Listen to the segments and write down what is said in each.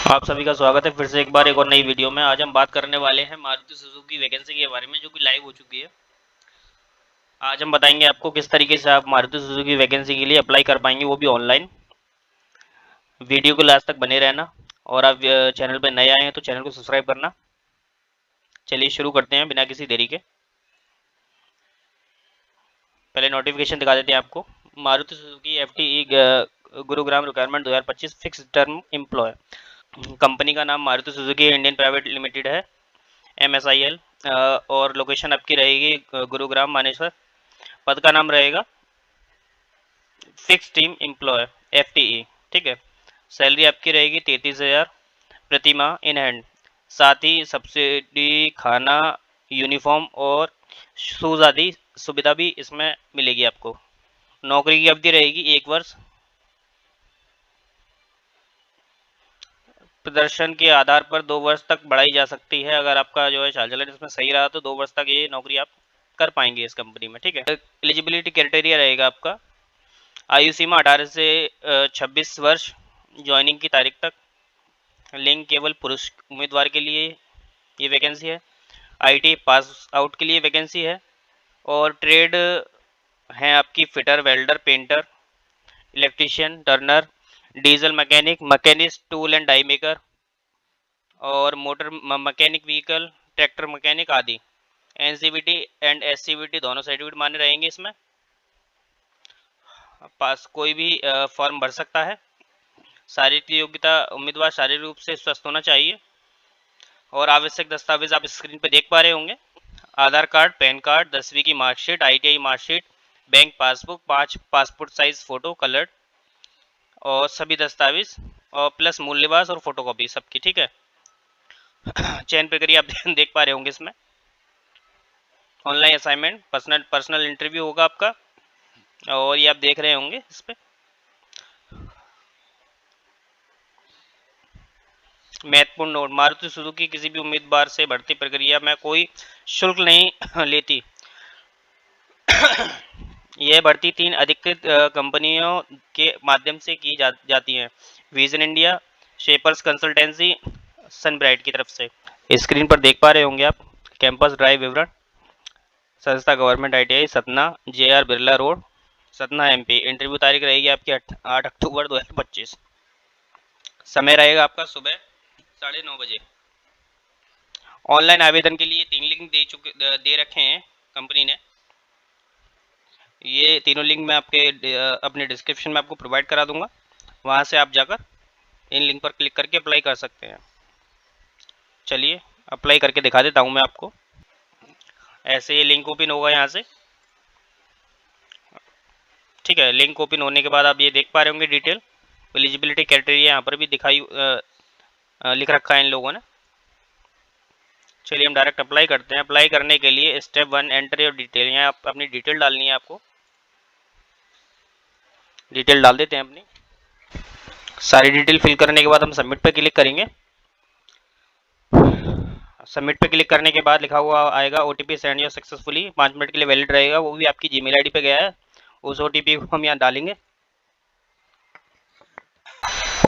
आप सभी का स्वागत है फिर से एक बार एक और नई वीडियो में। आज हम बात करने वाले हैं मारुति सुजुकी वैकेंसी के बारे में जो कि लाइव हो चुकी है। आज हम बताएंगे आपको किस तरीके से आप मारुति सुजुकी वैकेंसी के लिए अप्लाई कर पाएंगे, वो भी ऑनलाइन। वीडियो को लास्ट तक बने रहना और आप चैनल पर नए आए हैं तो चैनल को सब्सक्राइब करना। चलिए शुरू करते हैं बिना किसी देरी के। पहले नोटिफिकेशन दिखा देते हैं आपको। Maruti Suzuki FTE Gurugram requirement 2025 fix term employ. Company का नाम Maruti Suzuki Indian private limited है, MSIL। और लोकेशन आपकी रहेगी गुरुग्राम मानेसर। पद का नाम रहेगा फिक्स टीम एम्प्लॉय FTE। ठीक है। सैलरी आपकी रहेगी 33,000 प्रति माह इन हैंड। साथ ही सब्सिडी, खाना, यूनिफॉर्म और शूज आदि सुविधा भी इसमें मिलेगी आपको। नौकरी की अवधि रहेगी 1 वर्ष। प्रदर्शन के आधार पर 2 वर्ष तक बढ़ाई जा सकती है। अगर आपका जो है चाल चलन इसमें सही रहा तो 2 वर्ष तक ये नौकरी आप कर पाएंगे इस कंपनी में। ठीक है। एलिजिबिलिटी क्राइटेरिया रहेगा आपका आयु सीमा 18 से 26 वर्ष ज्वाइनिंग की तारीख तक। लिंग केवल पुरुष उम्मीदवार के लिए ये वैकेंसी है। IT पास आउट के लिए वैकेंसी है। और ट्रेड हैं आपकी fitter, welder, painter, electrician, turner, diesel mechanic, machinist, tool and die maker और motor mechanic, vehicle, tractor mechanic आदि। NCVT एंड SCVT दोनों सर्टिफिकेट मान्य रहेंगे इसमें। पास कोई भी फॉर्म भर सकता है। शारीरिक योग्यता, उम्मीदवार शारीरिक रूप से स्वस्थ होना चाहिए। और आवश्यक दस्तावेज आप स्क्रीन पर देख पा रहे होंगे। आधार कार्ड, पैन कार्ड, 10वीं की marksheet, ITI marksheet, bank passbook, 5 passport size photo coloured और सभी दस्तावेज और प्लस मूल्यवास और फोटोकॉपी सबकी। ठीक है। चयन प्रक्रिया आप देख पा रहे होंगे इसमें। ऑनलाइन असाइनमेंट, पर्सनल इंटरव्यू होगा आपका और ये आप देख रहे होंगे इस पे। महत्वपूर्ण नोट, मारुति सुजुकी किसी भी उम्मीदवार से भर्ती प्रक्रिया में कोई शुल्क नहीं लेती। यह भर्ती 3 अधिकृत कंपनियों के माध्यम से की जाती है। विजन इंडिया, शेपर्स कंसल्टेंसी, सनब्राइट की तरफ से। स्क्रीन पर देख पा रहे होंगे आप कैंपस ड्राइव विवरण। संस्था government ITI Satna, JR Birla road, Satna MP। Interview तारीख रहेगी आपकी 8 अक्टूबर 2025। समय रहेगा आपका सुबह 9:30 बजे। ऑनलाइन आवेदन के लिए 3 लिंक दे रखे हैं कंपनी ने। ये तीनों लिंक मैं अपने डिस्क्रिप्शन में आपको प्रोवाइड करा दूंगा। वहां से आप जाकर इन लिंक पर क्लिक करके अप्लाई कर सकते हैं। चलिए अप्लाई करके दिखा देता हूं मैं आपको। ऐसे ये लिंक ओपन होगा यहाँ से। ठीक है। लिंक ओपन होने के बाद आप ये देख पा रहे होंगे डिटेल। एलिजिबिलिटी क्राइटेरिया यहाँ पर भी लिख रखा है इन लोगों ने। चलिए हम डायरेक्ट अप्लाई करते हैं। अप्लाई करने के लिए स्टेप 1, एंटर योर डिटेल। यहाँ आप अपनी डिटेल डालनी है आपको। डिटेल डाल देते हैं अपनी। सारी डिटेल फिल करने के बाद हम सबमिट पे क्लिक करेंगे। सबमिट पे क्लिक करने के बाद लिखा हुआ आएगा OTP send your successfully. 5 minute के लिए वैलिड रहेगा, वो भी आपकी जीमेल ID पे गया है। उस OTP को हम यहाँ डालेंगे।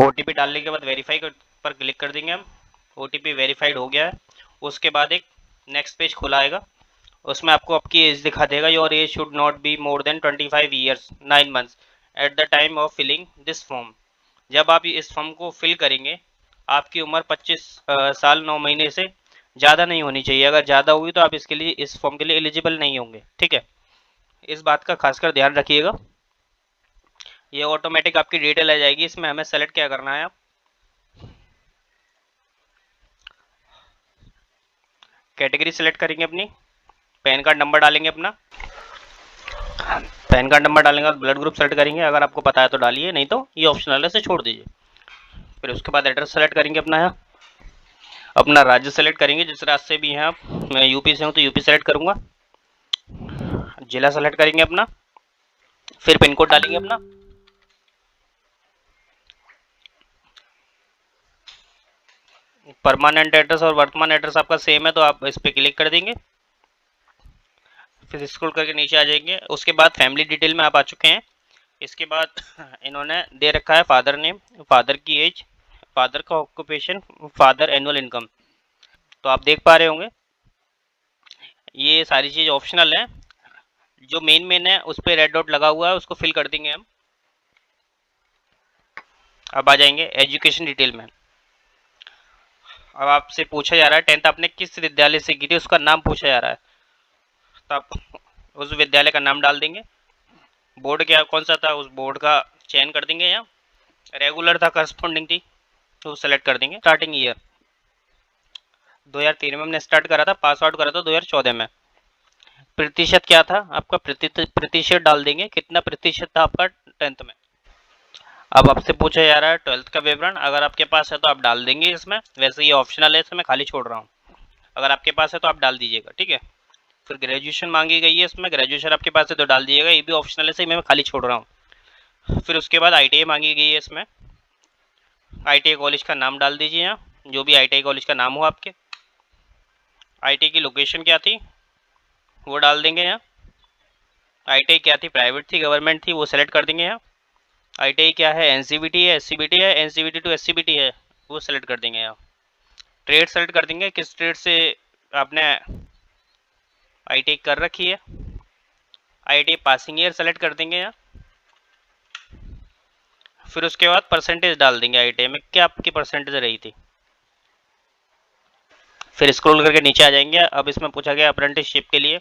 OTP डालने के बाद वेरीफाई पर क्लिक कर देंगे हम। OTP वेरीफाइड हो गया है। उसके बाद एक नेक्स्ट पेज खुला आएगा। उसमें आपको आपकी एज दिखा देगा। Your age should not be more than 25 years 9 months at the time of filling this form. जब आप इस फॉर्म को फिल करेंगे आपकी उम्र 25 साल 9 महीने से ज़्यादा नहीं होनी चाहिए। अगर ज़्यादा हुई तो आप इसके लिए इस फॉर्म के लिए एलिजिबल नहीं होंगे। ठीक है। इस बात का खासकर ध्यान रखिएगा। ये ऑटोमेटिक आपकी डिटेल आ जाएगी। इसमें हमें सेलेक्ट क्या करना है, आप कैटेगरी सेलेक्ट करेंगे अपनी। पैन कार्ड नंबर डालेंगे अपना। पैन कार्ड नंबर डालेंगे और ब्लड ग्रुप सेलेक्ट करेंगे। अगर आपको पता है तो डालिए, नहीं तो ये ऑप्शनल है, इसे छोड़ दीजिए। फिर उसके बाद एड्रेस सेलेक्ट करेंगे अपना। यहाँ अपना राज्य सेलेक्ट करेंगे, जिस राज्य से भी हैं आप। मैं यूपी से हूँ तो यूपी सेलेक्ट करूंगा। जिला सेलेक्ट करेंगे अपना। फिर पिन कोड डालेंगे अपना। परमानेंट एड्रेस और वर्तमान एड्रेस आपका सेम है तो आप इस पर क्लिक कर देंगे। फिर स्क्रॉल करके नीचे आ जाएंगे। उसके बाद फैमिली डिटेल में आप आ चुके हैं। इसके बाद इन्होंने दे रखा है फादर नेम, फादर की एज फादर का ऑक्यूपेशन, फादर, एनुअल इनकम। तो आप देख पा रहे होंगे ये सारी चीज़ ऑप्शनल है। जो मेन है उस पर रेड डॉट लगा हुआ है, उसको फिल कर देंगे हम। अब आ जाएंगे एजुकेशन डिटेल में। अब आपसे पूछा जा रहा है 10th आपने किस विद्यालय से की थी, उसका नाम पूछा जा रहा है। तो आप उस विद्यालय का नाम डाल देंगे। बोर्ड क्या कौन सा था, उस बोर्ड का चयन कर देंगे। यहाँ रेगुलर था, करस्पॉन्डिंग थी, तो सेलेक्ट कर देंगे। स्टार्टिंग ईयर 2013 में हमने स्टार्ट करा था, पास आउट करा था 2014 में। प्रतिशत क्या था आपका, प्रतिशत डाल देंगे, कितना प्रतिशत था आपका 10th में। अब आपसे पूछा जा रहा है 12th का विवरण, अगर आपके पास है तो आप डाल देंगे इसमें, वैसे ये ऑप्शनल है, इसमें खाली छोड़ रहा हूँ। अगर आपके पास है तो आप डाल दीजिएगा, ठीक है। फिर ग्रेजुएशन मांगी गई है इसमें, ग्रेजुएशन आपके पास है तो डाल दीजिएगा, ये भी ऑप्शनल है, सही मैं खाली छोड़ रहा हूँ। फिर उसके बाद ITI मांगी गई है इसमें, ITI कॉलेज का नाम डाल दीजिए यहाँ, जो भी ITI कॉलेज का नाम हो आपके। ITI की लोकेशन क्या थी वो डाल देंगे यहाँ। ITI क्या थी, प्राइवेट थी, गवर्नमेंट थी, वो सेलेक्ट कर देंगे यहाँ। ITI क्या है, NCVT है, SCBT है, NCVT टू SCBT है, वो सेलेक्ट कर देंगे यहाँ। ट्रेड सेलेक्ट कर देंगे, किस ट्रेड से आपने ITI कर रखी है। ITI पासिंग ईयर सेलेक्ट कर देंगे यहाँ। फिर उसके बाद परसेंटेज डाल देंगे, ITI में क्या आपकी परसेंटेज रही थी। फिर स्क्रॉल करके नीचे आ जाएंगे। अब इसमें पूछा गया अप्रेंटिसशिप के लिए,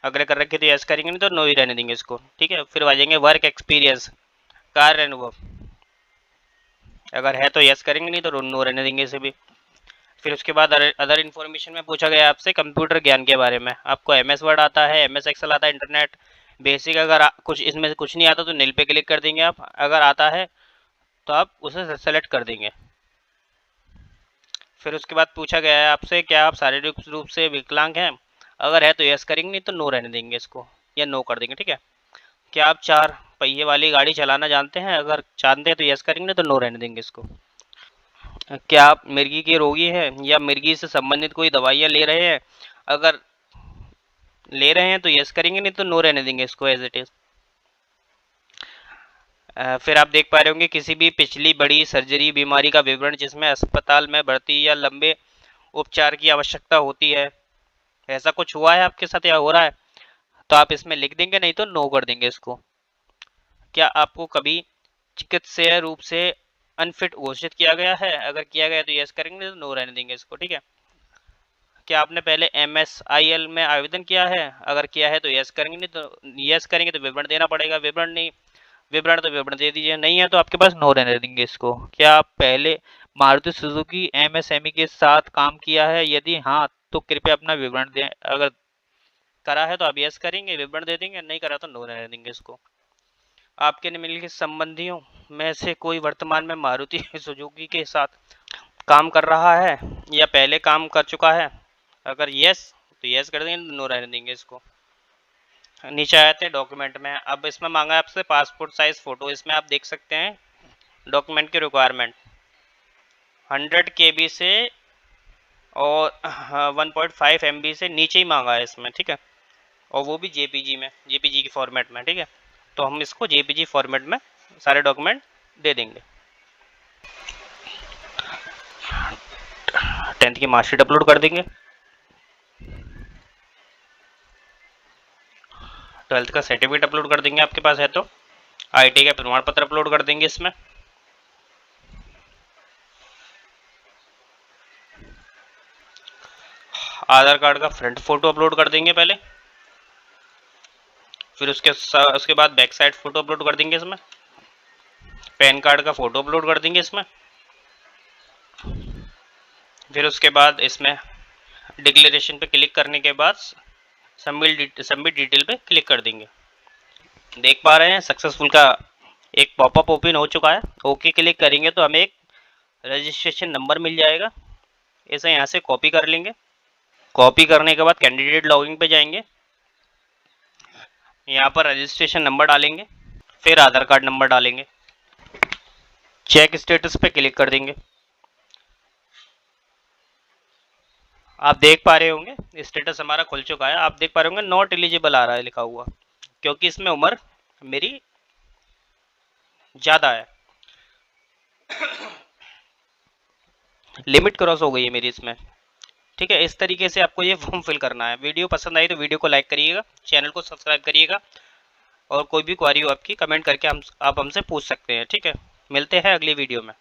अगर कर रखे तो यस करेंगे, नहीं तो नो ही रहने देंगे इसको, ठीक है। फिर आ जाएंगे वर्क एक्सपीरियंस, कार्य अनुभव, अगर है तो यस करेंगे, नहीं तो नो रहने देंगे इसे भी। फिर उसके बाद अदर इन्फॉर्मेशन में पूछा गया आपसे कंप्यूटर ज्ञान के बारे में, आपको MS वर्ड आता है, MS एक्सेल आता है, इंटरनेट बेसिक, अगर कुछ इसमें से कुछ नहीं आता तो नील पे क्लिक कर देंगे आप, अगर आता है तो आप उसे सेलेक्ट कर देंगे। फिर उसके बाद पूछा गया है आपसे क्या आप शारीरिक रूप से विकलांग हैं, अगर है तो यस करेंगे, नहीं तो नो रहने देंगे इसको, या नो कर देंगे, ठीक है। क्या आप 4 पहिए वाली गाड़ी चलाना जानते हैं, अगर जानते हैं तो यस करेंगे, नहीं तो नो रहने देंगे इसको। क्या आप मिर्गी के रोगी हैं या मिर्गी से संबंधित कोई दवाइयाँ ले रहे हैं, अगर ले रहे हैं तो यस करेंगे, नहीं तो नो रहने देंगे इसको एज इट इज। फिर आप देख पा रहे होंगे किसी भी पिछली बड़ी सर्जरी बीमारी का विवरण जिसमें अस्पताल में भर्ती या लंबे उपचार की आवश्यकता होती है, ऐसा कुछ हुआ है आपके साथ या हो रहा है, तो आप इसमें लिख देंगे, नहीं तो नो कर देंगे इसको। क्या आपको कभी चिकित्सीय रूप से अनफिट घोषित किया गया है, अगर किया गया तो यस करेंगे, तो नो रहने देंगे इसको, ठीक है। क्या आपने पहले MSIL में आवेदन किया है, अगर किया है तो यस करेंगे, नहीं तो यस करेंगे तो विवरण देना पड़ेगा, विवरण नहीं, विवरण तो विवरण दे दीजिए, नहीं है तो आपके पास नो रहने देंगे इसको। क्या आप पहले मारुति सुजुकी MSME के साथ काम किया है, यदि हाँ तो कृपया अपना विवरण दें, अगर करा है तो आप यस करेंगे, विवरण दे देंगे, नहीं करा तो नो रहने देंगे इसको। आपके निम्नलिखित संबंधियों में से कोई वर्तमान में मारुति सुजुकी के साथ काम कर रहा है या पहले काम कर चुका है, अगर यस तो यस कर देंगे, नो रहने देंगे इसको। नीचे आते हैं डॉक्यूमेंट में। अब इसमें मांगा है आपसे पासपोर्ट साइज फोटो, इसमें आप देख सकते हैं डॉक्यूमेंट की रिक्वायरमेंट 100 KB से और 1.5 MB से नीचे ही मांगा है इसमें, ठीक है। और वो भी JPG की फॉर्मेट में, ठीक है। तो हम इसको JPG फॉर्मेट में सारे डॉक्यूमेंट दे देंगे। 10th की मार्कशीट अपलोड कर देंगे, 12th का सर्टिफिकेट अपलोड कर देंगे आपके पास है तो, ITI का प्रमाण पत्र अपलोड कर देंगे इसमें। आधार कार्ड का फ्रंट फोटो अपलोड कर देंगे पहले, फिर उसके बाद बैक साइड फोटो अपलोड कर देंगे इसमें। पैन कार्ड का फोटो अपलोड कर देंगे इसमें। फिर उसके बाद इसमें डिक्लेरेशन पे क्लिक करने के बाद सबमिट डिटेल पे क्लिक कर देंगे। देख पा रहे हैं सक्सेसफुल का एक पॉपअप ओपन हो चुका है। ओके क्लिक करेंगे तो हमें एक रजिस्ट्रेशन नंबर मिल जाएगा, इसे यहाँ से कॉपी कर लेंगे। कॉपी करने के बाद कैंडिडेट लॉगिन पे जाएंगे, यहाँ पर रजिस्ट्रेशन नंबर डालेंगे, फिर आधार कार्ड नंबर डालेंगे, चेक स्टेटस पे क्लिक कर देंगे। आप देख पा रहे होंगे स्टेटस हमारा खुल चुका है, आप देख पा रहे होंगे नॉट एलिजिबल आ रहा है लिखा हुआ, क्योंकि इसमें उम्र मेरी ज़्यादा है। लिमिट क्रॉस हो गई है मेरी इसमें, ठीक है। इस तरीके से आपको ये फॉर्म फिल करना है। वीडियो पसंद आई तो वीडियो को लाइक करिएगा, चैनल को सब्सक्राइब करिएगा, और कोई भी क्वारी हो आपकी कमेंट करके आप हमसे पूछ सकते हैं, ठीक है। मिलते हैं अगली वीडियो में।